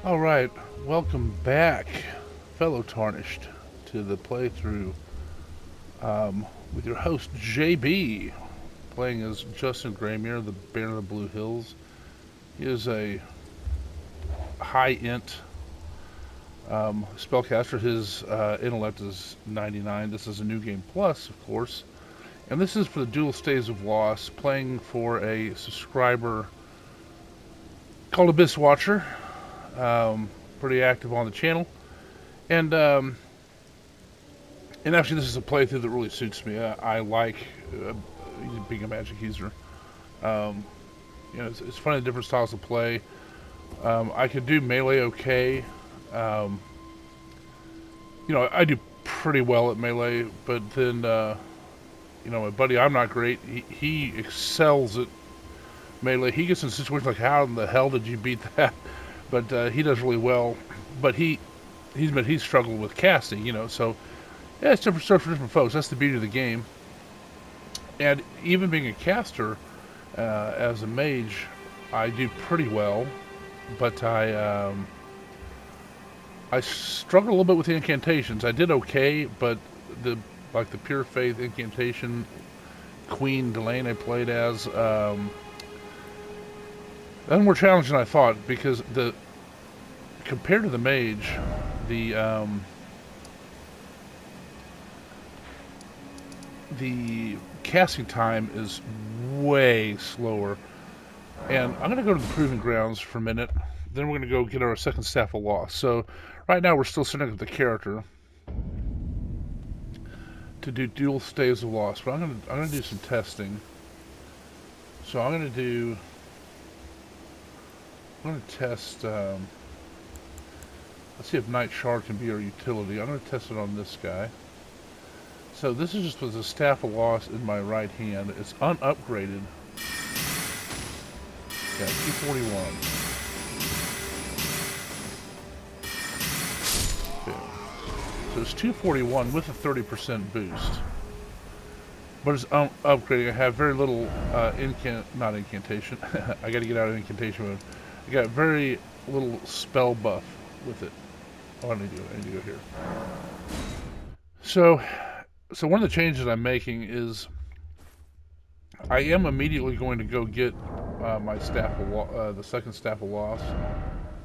All right, welcome back, fellow Tarnished, to the playthrough with your host JB, playing as Justin Graymer, the Baron of the Blue Hills. He is a high int spellcaster. His intellect is 99. This is a new game plus, of course, and this is for the Dual Staves of Loss, playing for a subscriber called Abyss Watcher. Pretty active on the channel, and And actually, this is a playthrough that really suits me. I like uh, being a magic user. Um, it's funny the different styles of play. I could do melee okay. Um, I do pretty well at melee, but then my buddy, I'm not great. He excels at melee. He gets in situations like, how in the hell did you beat that? But he does really well. But he's struggled with casting. So yeah, it's different stuff for different folks. That's the beauty of the game. And even being a caster, as a mage, I do pretty well, but I struggle a little bit with the incantations. I did okay, but the pure faith incantation Queen Delane I played as, that's more challenging than I thought, because the compared to the mage, the the casting time is way slower. And I'm going to go to the Proving Grounds for a minute. Then we're going to go get our second staff of loss. So right now we're still setting up the character to do dual staves of loss. But I'm going to do some testing. So I'm going to test. Let's see if Night Shard can be our utility. I'm going to test it on this guy. So this is just with a staff of loss in my right hand. It's unupgraded. Yeah, 241. So it's 241 with a 30% boost. But it's upgrading. I have very little not incantation. I got to get out of incantation mode. I got very little spell buff with it. Oh, I need to go here. So, one of the changes I'm making is I am immediately going to go get my the second staff of loss,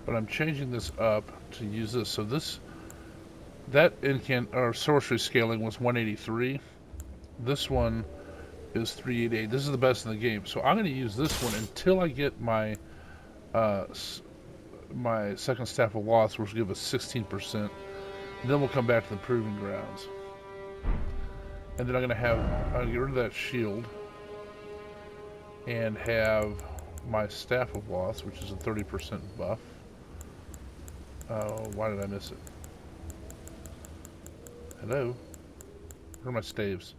but I'm changing this up to use this. So that sorcery scaling was 183. This one is 388. This is the best in the game. So I'm going to use this one until I get my uh, my second staff of loss, which will give us 16%. Then we'll come back to the proving grounds. And then I'm going to get rid of that shield and have my staff of loss, which is a 30% buff. Why did I miss it? Hello? Where are my staves?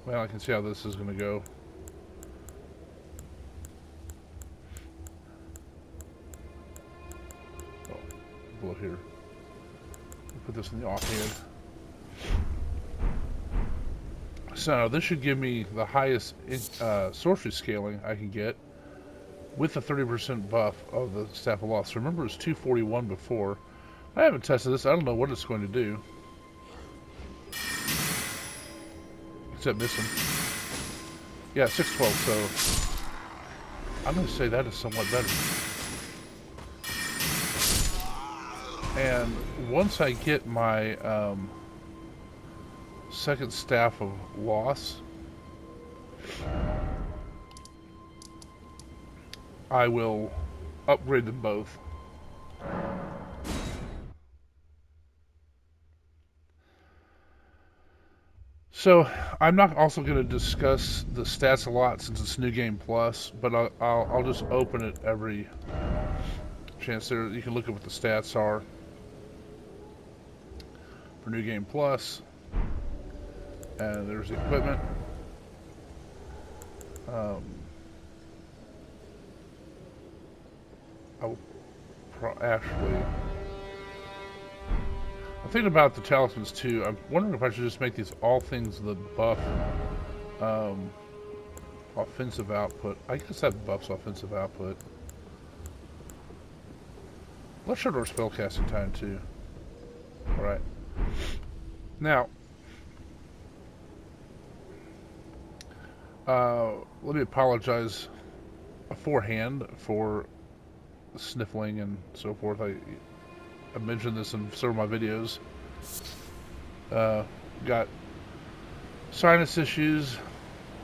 Well, I can see how this is going to go. Oh, below here. Put this in the offhand. So this should give me the highest sorcery scaling I can get with the 30% buff of the Staff of Loss. Remember, it was 241 before. I haven't tested this. I don't know what it's going to do. Except missing. Yeah, 612. So I'm going to say that is somewhat better. And once I get my second Staff of Loss, I will upgrade them both. So I'm not also going to discuss the stats a lot since it's New Game Plus, but I'll just open it every chance there. You can look at what the stats are for New Game Plus. And there's the equipment. I'll actually. I'm thinking about the talismans too. I'm wondering if I should just make these all things the buff offensive output. I guess that buffs offensive output. Let's short our spellcasting time too. Alright. Now, let me apologize beforehand for sniffling and so forth. I mentioned this in several of my videos. Got sinus issues,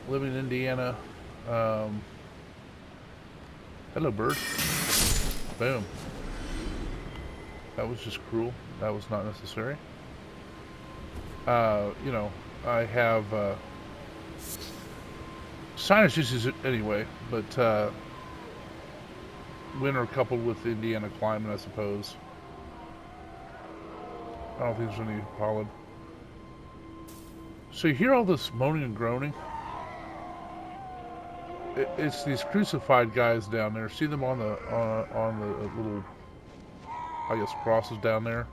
living in Indiana. Hello, bird. Boom. That was just cruel. That was not necessary. You know, I have sinus issues anyway, but winter coupled with the Indiana climate, I suppose. I don't think there's any pollen. So you hear all this moaning and groaning? It's these crucified guys down there. See them on the little, I guess, crosses down there?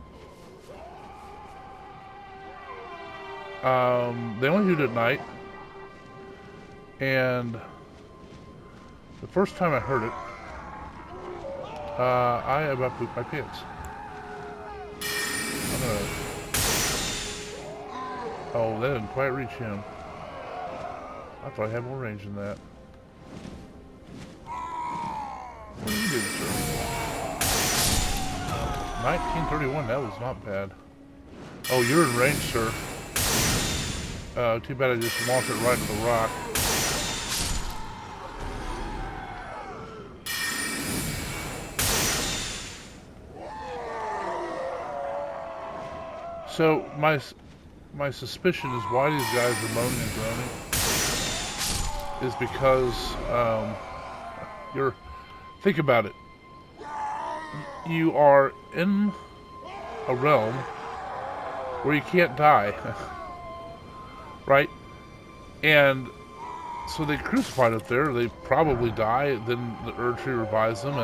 They only do it at night. And the first time I heard it, I about pooped my pants. I'm gonna... Oh, that didn't quite reach him. I thought I had more range than that. What are you doing, sir? 1931, that was not bad. Oh, you're in range, sir. Too bad I just launched it right into the rock. So, my suspicion is why these guys are moaning and groaning is because, think about it. You are in a realm where you can't die. Right? And so they crucified up there. They probably die. Then the Erd Tree revives them,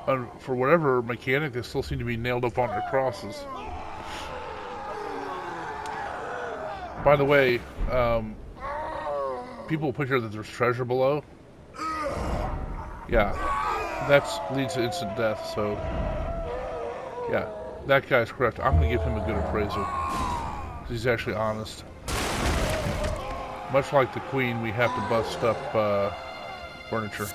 and for whatever mechanic, they still seem to be nailed up on their crosses. By the way, people put here that there's treasure below. Yeah, that leads to instant death. So, yeah, that guy's correct. I'm gonna give him a good appraisal. He's actually honest. Much like the Queen, we have to bust up furniture.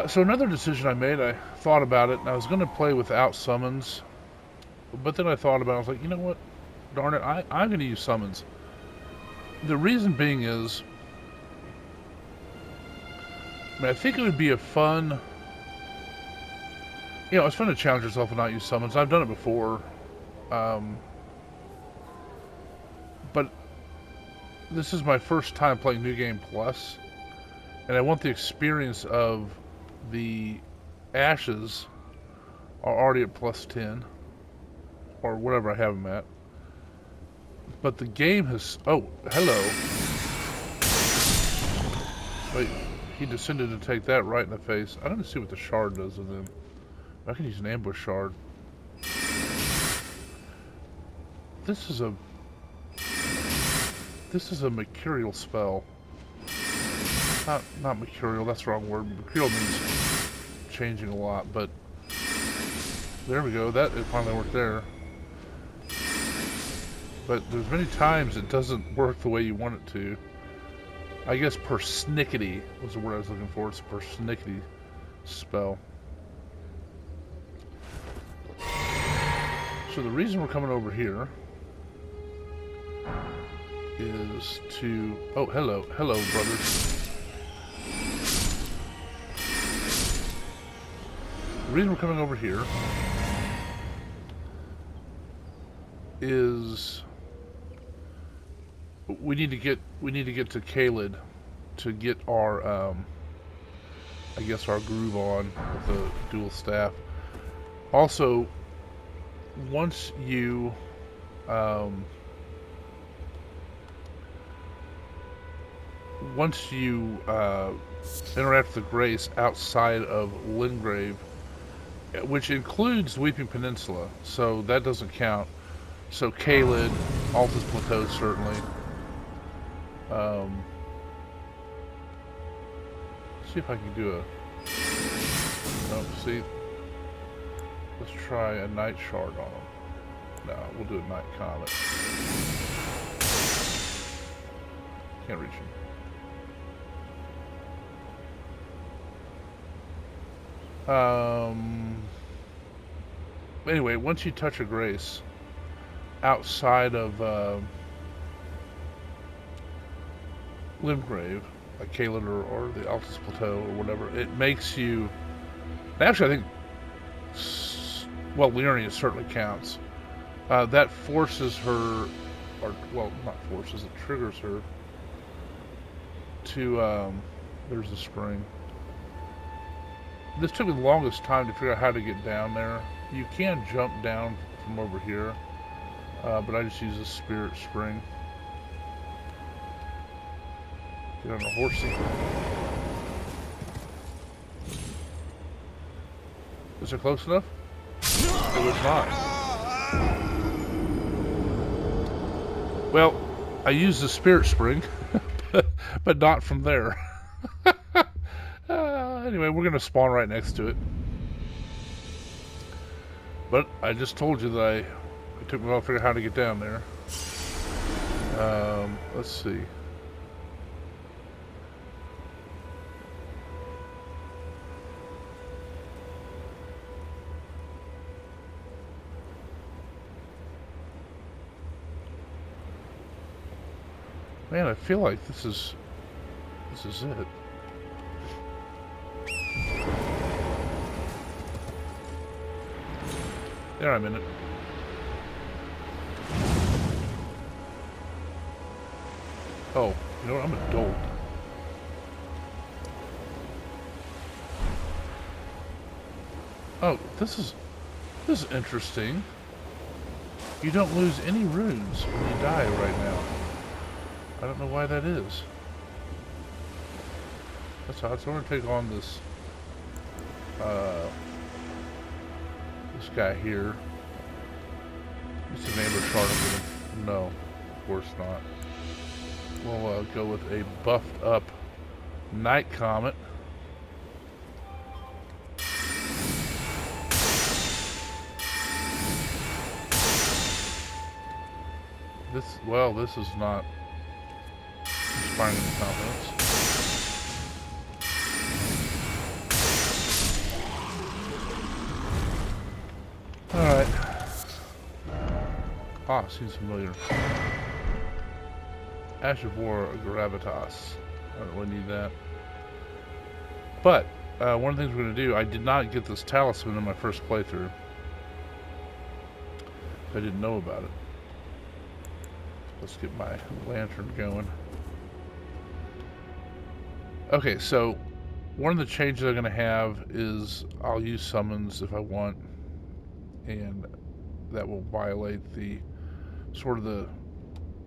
So another decision I made, I thought about it, and I was going to play without summons. But then I thought about it, I was like, you know what? Darn it, I'm going to use summons. The reason being is, I think it would be a fun... You know, it's fun to challenge yourself and not use summons. I've done it before. But this is my first time playing New Game Plus, and I want the experience of the ashes are already at plus 10, or whatever I have them at. But the game has... Oh, hello. Wait, he descended to take that right in the face. I don't see what the shard does with him. I can use an ambush shard. This is a mercurial spell. Not mercurial, that's the wrong word. Mercurial means changing a lot, but there we go. It finally worked there. But there's many times it doesn't work the way you want it to. I guess persnickety was the word I was looking for. It's a persnickety spell. So the reason we're coming over here is to... Oh, hello, brothers. The reason we're coming over here is we need to get to Kaled to get our I guess our groove on with the dual staff. Also, once you interact with the Grace outside of Lingrave, which includes Weeping Peninsula, so that doesn't count. So Kaled, Altus Plateau certainly. Um, see if I can do a... Oh, see? Let's try a night shard on them. No, we'll do a night comet. Can't reach him. Anyway, once you touch a grace outside of Limgrave, like Caelid or the Altus Plateau or whatever, it makes you... Actually, I think... Well, Lyria certainly counts. That forces her... Or, well, not forces, it triggers her to... there's the spring. This took me the longest time to figure out how to get down there. You can jump down from over here, but I just use a spirit spring. Get on a horsey. Is it close enough? It was not. Well, I used the spirit spring, but not from there. Anyway, we're going to spawn right next to it. But I just told you that it took me a while to figure out how to get down there. Let's see. Man, I feel like this is it. There, I'm in it. Oh, you know what? I'm an adult. Oh, this is interesting. You don't lose any runes when you die right now. I don't know why that is. That's odd. So I'm gonna take on this this guy here. Is the name of shard? No, of course not. We'll go with a buffed up Night Comet. This is not inspiring any confidence. Alright. Ah, seems familiar. Ash of War Gravitas. I don't really need that. But, one of the things we're going to do, I did not get this talisman in my first playthrough. I didn't know about it. Let's get my lantern going. Okay, so one of the changes I'm going to have is I'll use summons if I want, and that will violate the sort of the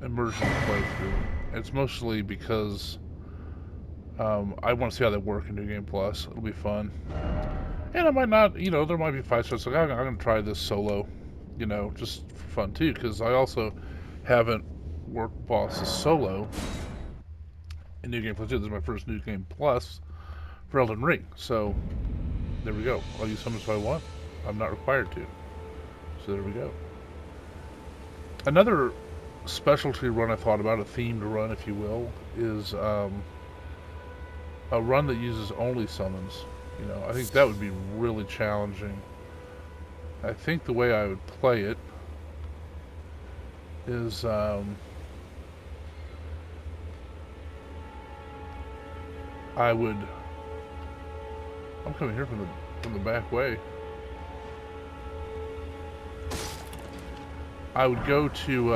immersion playthrough. It's mostly because I want to see how they work in New Game Plus. It'll be fun. And I might not, you know, there might be fights where it's like, I'm going to try this solo, you know, just for fun too, because I also haven't worked bosses solo in New Game Plus. This is my first New Game Plus for Elden Ring. So, there we go. I'll use summons if I want. I'm not required to. So there we go. Another specialty run I thought about, a themed run if you will, is a run that uses only summons. You know, I think that would be really challenging. I think the way I would play it is I'm coming here from the back way. I would go to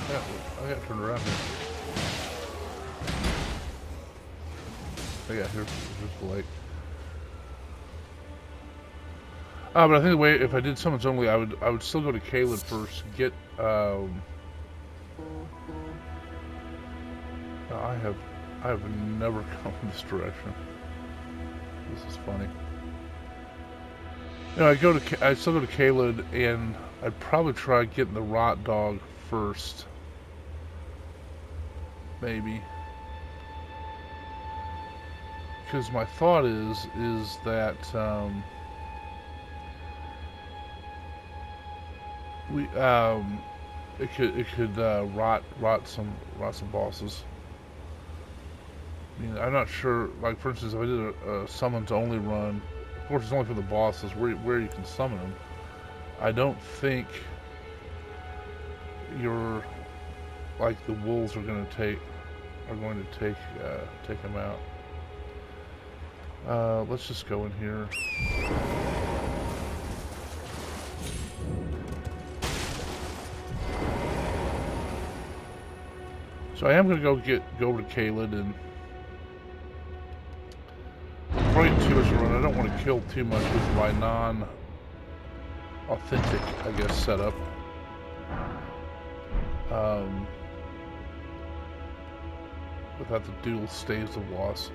yeah, I got turned around here. Oh yeah, here's the lake. But I think the way, if I did summons only, I would still go to Caelid first, get I have never come in this direction. This is funny. You know, I still go to Caled, and I'd probably try getting the Rot Dog first, maybe. Because my thought is that we it could rot some bosses. I mean, I'm not sure. Like for instance, if I did a summons only run, of course it's only for the bosses where you can summon them. I don't think you're like the wolves are going to take him out. Let's just go in here. So I am going to go over to Caled and probably too much to run. I don't want to kill too much with my non-authentic, I guess, setup. Without the dual staves of loss.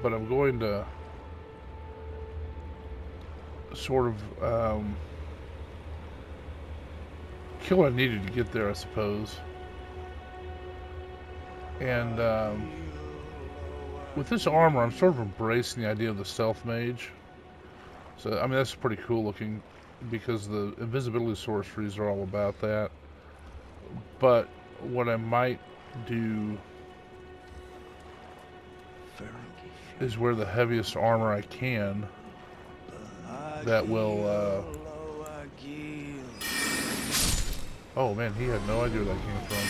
But I'm going to sort of kill what I needed to get there, I suppose. And with this armor, I'm sort of embracing the idea of the stealth mage. So, I mean, that's pretty cool looking because the invisibility sorceries are all about that. But what I might do is wear the heaviest armor I can that will oh man, he had no idea where that came from.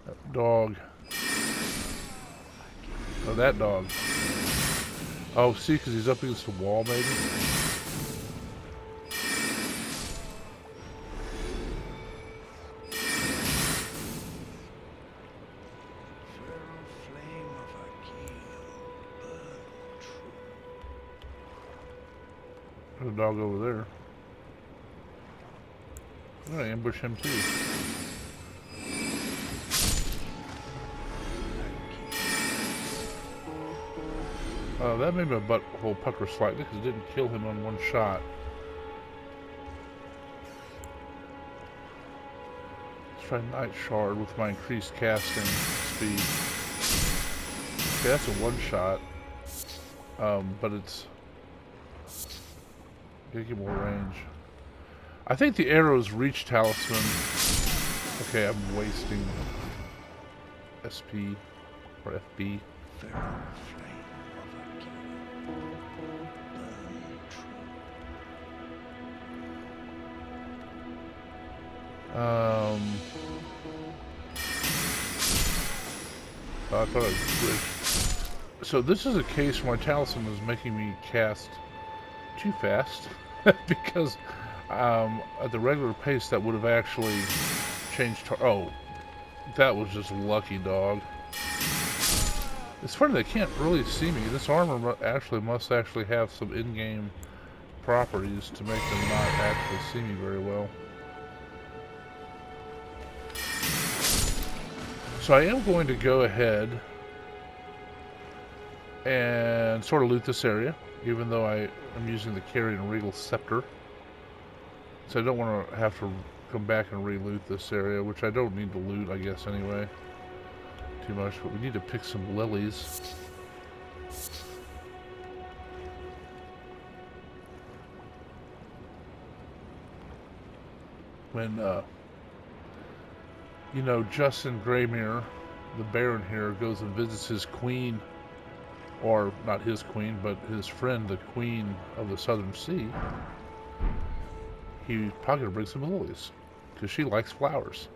That dog. Oh, that dog. Oh, see, because he's up against the wall, maybe? There's a dog over there. I'm gonna ambush him too. That made my butthole pucker slightly because it didn't kill him on one shot. Let's try Night Shard with my increased casting speed. Okay, that's a one shot. But it's gonna get more range. I think the arrows reach Talisman. Okay, I'm wasting SP or FB. I thought I'd switch. So this is a case where my Talisman is making me cast too fast because at the regular pace that would have actually changed. Oh, that was just lucky, dog. It's funny they can't really see me. This armor must actually have some in-game properties to make them not actually see me very well. So I am going to go ahead and sort of loot this area, even though I am using the Carrion Regal Scepter. So I don't want to have to come back and re-loot this area, which I don't need to loot, I guess, anyway. Too much, but we need to pick some lilies. When, you know, Justin Greymere, the Baron here, goes and visits his queen, or not his queen, but his friend, the Queen of the Southern Sea, he's probably going to bring some lilies, because she likes flowers.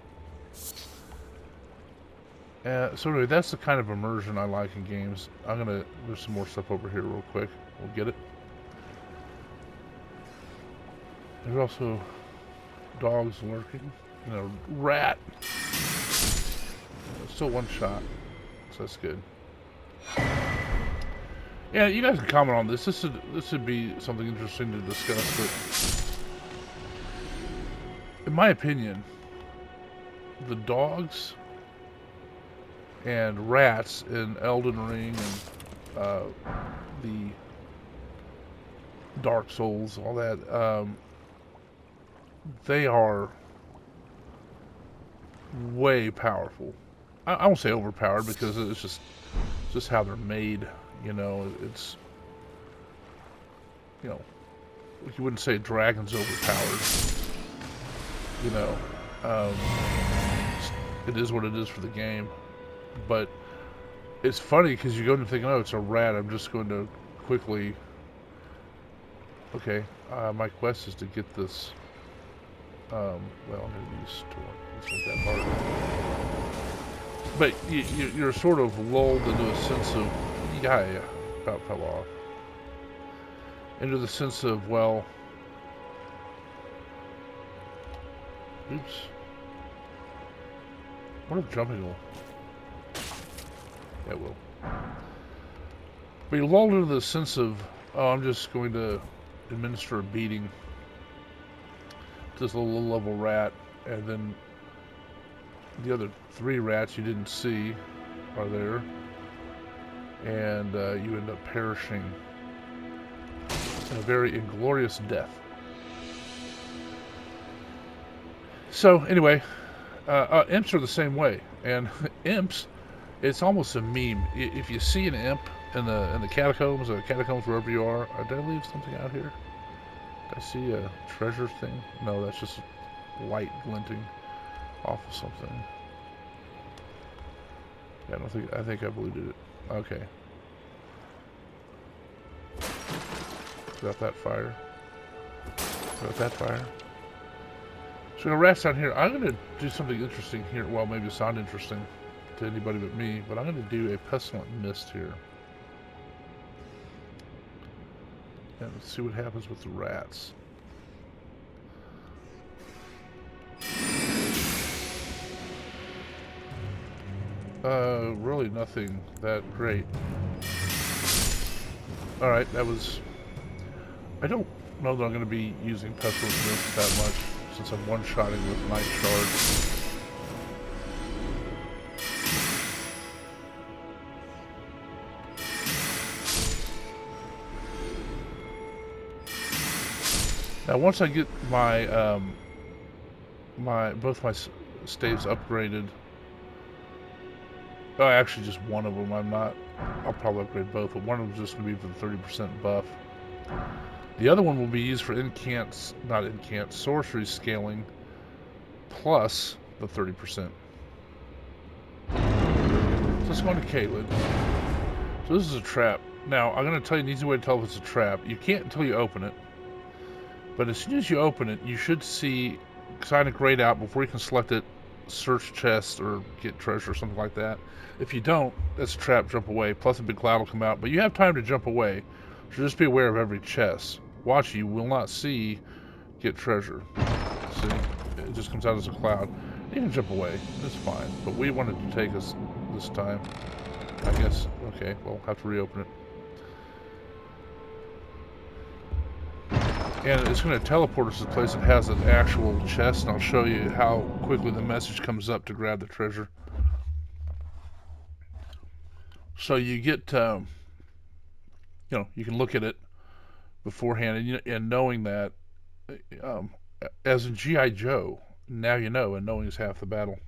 So anyway, that's the kind of immersion I like in games. There's some more stuff over here real quick. We'll get it. There's also dogs lurking. You know, rat. Still one shot, so that's good. Yeah, you guys can comment on this. This would be something interesting to discuss. But in my opinion, the dogs and rats in Elden Ring and the Dark Souls, all that, they are way powerful. I won't say overpowered because it's just how they're made. You know, it's, you know, you wouldn't say a dragon's overpowered. You know, um, it is what it is for the game. But it's funny because you go and think, oh, it's a rat. I'm just going to quickly. Okay, my quest is to get this. Well, I'm going to use torrent. It's not that hard. But you're sort of lulled into a sense of, yeah, about fell off. Into the sense of, well, oops. What if jumping will? Yeah, it will. But you're lulled into the sense of, oh, I'm just going to administer a beating to this little level rat, and then the other 3 rats you didn't see are there, and you end up perishing in a very inglorious death. So anyway, imps are the same way, and imps, it's almost a meme. If you see an imp in the catacombs, or catacombs wherever you are, did I leave something out here? Did I see a treasure thing? No, that's just light glinting off of something. Yeah, I think I've looted it. Okay. Got that fire. Got that fire. So the rats down here, I'm going to do something interesting here. Well, maybe it's not interesting to anybody but me, but I'm going to do a pestilent mist here. And let's see what happens with the rats. Really nothing that great. Alright, that was... I don't know that I'm going to be using pestilent mist that much, since I'm one-shotting with Night Shard. Now, once I get my both my staves upgraded, oh, actually just one of them. I'll probably upgrade both, but one of them is just going to be for the 30% buff. The other one will be used for sorcery scaling, plus the 30%. So let's go on to Caitlin. So this is a trap. Now, I'm going to tell you an easy way to tell if it's a trap. You can't until you open it. But as soon as you open it, you should see sign it grayed out before you can select it, search chest or get treasure or something like that. If you don't, that's a trap, jump away. Plus a big cloud will come out, but you have time to jump away. So just be aware of every chest. Watch, you will not see get treasure. See? It just comes out as a cloud. You can jump away. It's fine. But we wanted to take us this time. I guess. Okay, we'll have to reopen it. And it's going to teleport us to a place that has an actual chest, and I'll show you how quickly the message comes up to grab the treasure. So you get, you know, you can look at it beforehand, and knowing that, as in G.I. Joe, now you know, and knowing is half the battle.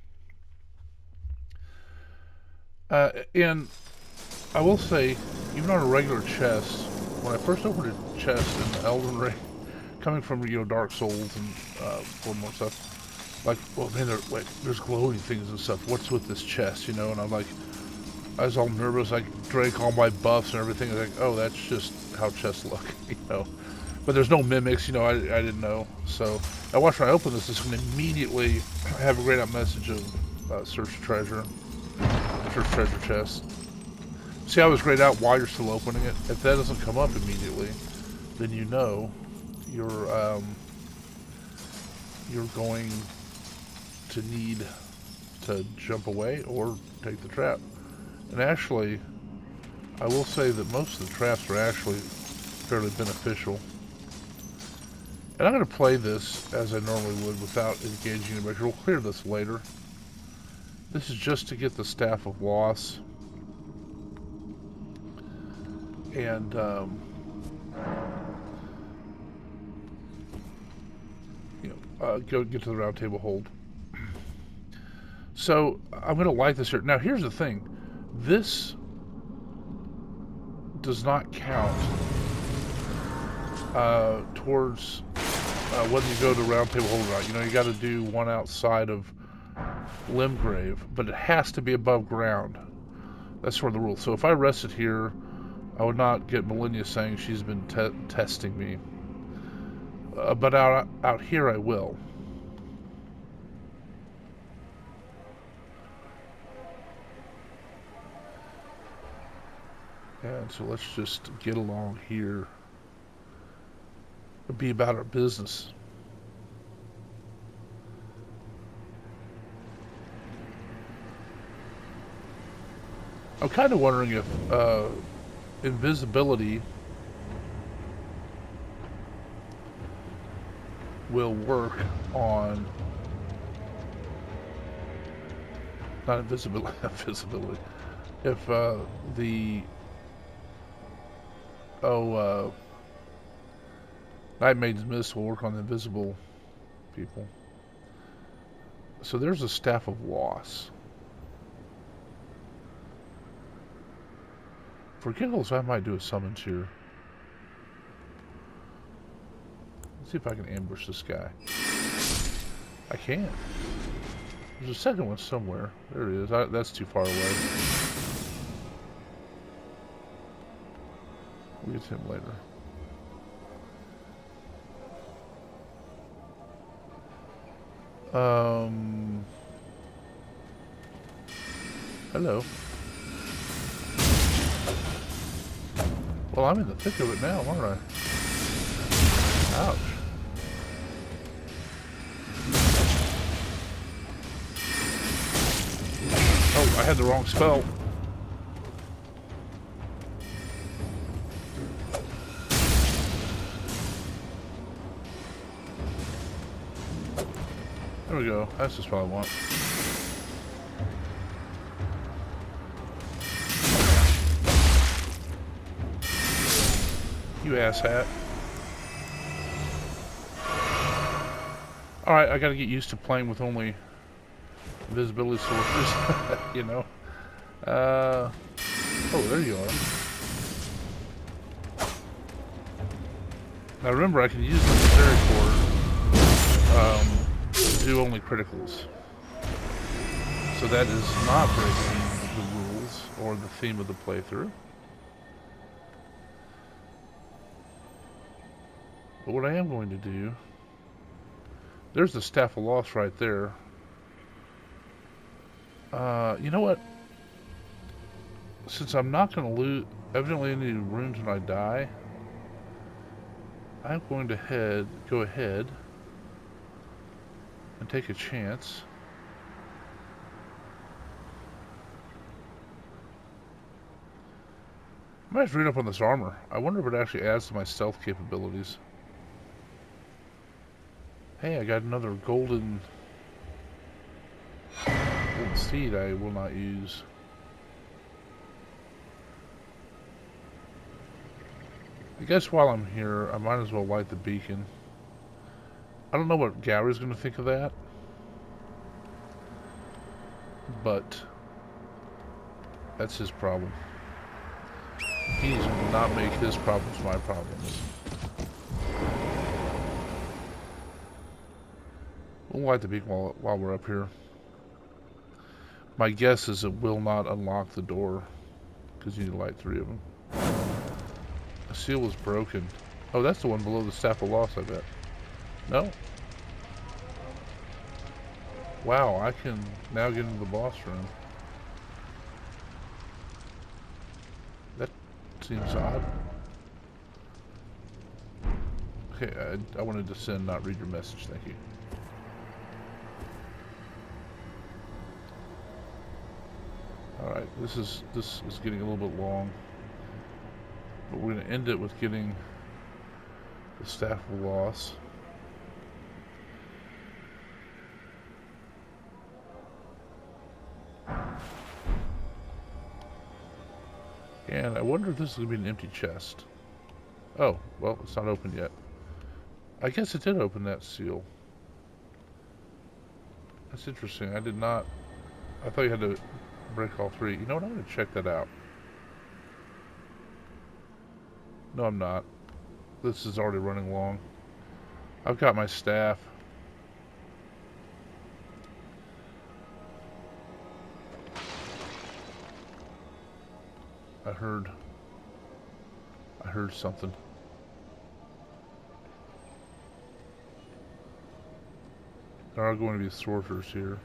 And I will say, even on a regular chest, when I first opened a chest in the Elden Ring, coming from, you know, Dark Souls and one more stuff, like, well, man, there's glowing things and stuff. What's with this chest, you know? And I'm like, I was all nervous. I drank all my buffs and everything. I was like, oh, that's just how chests look, you know. But there's no mimics, you know. I didn't know. So I watched when I open this. It's going to immediately have a grayed out message of search treasure, search treasure chest. See how it's grayed out while you're still opening it? If that doesn't come up immediately, then you know you're going to need to jump away or take the trap. And actually, I will say that most of the traps are actually fairly beneficial. And I'm going to play this as I normally would without engaging in it, but we'll clear this later. This is just to get the Staff of Loss. And, go get to the round table hold. So, I'm going to light this here. Now, here's the thing. This does not count towards whether you go to round table hold or not. You know, you got to do one outside of Limgrave, but it has to be above ground. That's sort of the rule. So if I rested here, I would not get Millennia saying she's been testing me. But out here I will. And so let's just get along here. Be about our business. I'm kind of wondering if invisibility will work on not invisibility, invisibility. If Night Maiden's Mist will work on the invisible people. So there's a Staff of Loss. For giggles, I might do a summons here. Let's see if I can ambush this guy. I can. There's a second one somewhere. There it is. That's too far away. We'll get to him later. Hello. Well, I'm in the thick of it now, aren't I? Ouch. Oh, I had the wrong spell. There we go. That's the spell I want. You asshat. Alright, I gotta get used to playing with only invisibility sources, you know. Oh, there you are. Now remember, I can use the Misericord to do only criticals. So that is not breaking the rules or the theme of the playthrough. But what I am going to do... There's the Staff of Loss right there. You know what? Since I'm not going to lose evidently any runes when I die, I'm going to go ahead and take a chance. I might have to read up on this armor. I wonder if it actually adds to my stealth capabilities. Hey, I got another golden seed I will not use. I guess while I'm here, I might as well light the beacon. I don't know what Gary's going to think of that. But that's his problem. He needs to not make his problems my problems. We'll light the beacon while we're up here. My guess is it will not unlock the door, because you need to light 3 of them. The seal was broken. Oh, that's the one below the Staff of Loss, I bet. No? Wow, I can now get into the boss room. That seems odd. Okay, I wanted to send, not read your message, thank you. Alright, this is getting a little bit long. But we're going to end it with getting the Staff of Loss. And I wonder if this is going to be an empty chest. Oh, well, it's not open yet. I guess it did open that seal. That's interesting. I did not... I thought you had to break all three. You know what? I'm going to check that out. No, I'm not. This is already running long. I've got my staff. I heard something. There are going to be sorters here.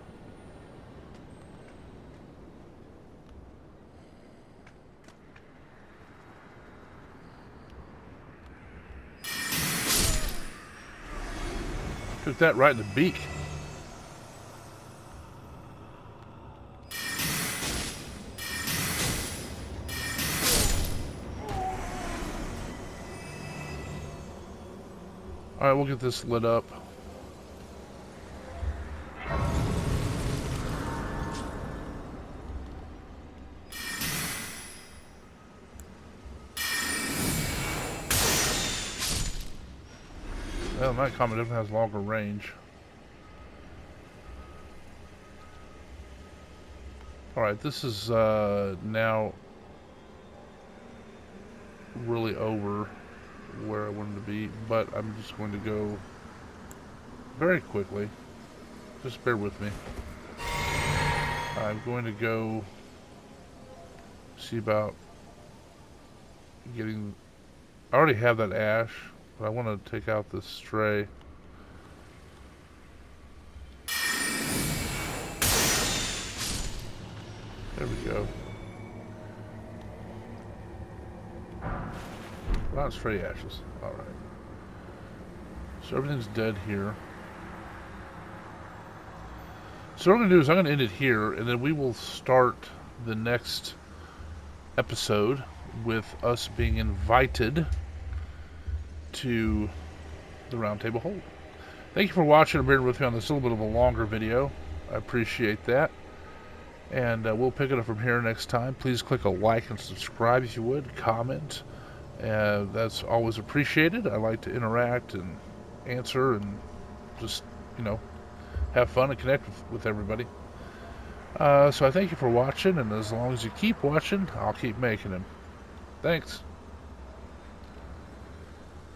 Took that right in the beak. Alright, we'll get this lit up. Well, that comet definitely has longer range. Alright, this is now really over where I wanted to be, but I'm just going to go very quickly. Just bear with me. I'm going to go see about getting... I already have that ash, but I want to take out this stray. There we go. Not stray ashes. Alright. So everything's dead here. So what I'm going to do is I'm going to end it here, and then we will start the next episode with us being invited to the Round Table Hold. Thank you for watching and bearing with me on this little bit of a longer video. I appreciate that. And we'll pick it up from here next time. Please click a like and subscribe if you would. Comment. That's always appreciated. I like to interact and answer and just, you know, have fun and connect with everybody. So I thank you for watching, and as long as you keep watching, I'll keep making them. Thanks.